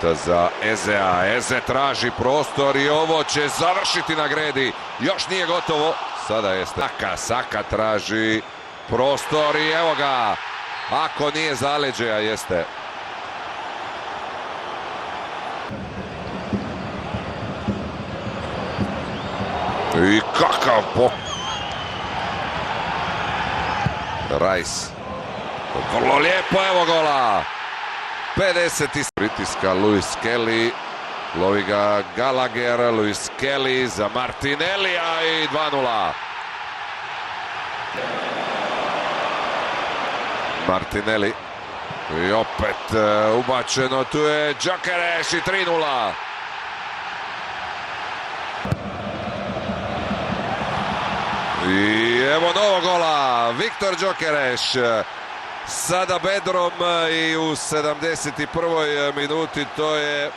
lopta za Ezea. Eze traži prostor i ovo će završiti na gredi. Još nije gotovo. Sada jeste. Saka traži prostor i evo ga. Ako nije zaleđe, a jeste. I kakav Rajs. Vrlo lijepo, evo gola. 50. pritiska Luis Kelly. Lovi ga Gallagher, Luis Kelly za Martinellija i 2:0. Martinelli. I opet ubačeno, tu je Gyökeres i 3:0. I evo novog gola, Viktor Gyökeres sada bedrom i u 71. minuti to je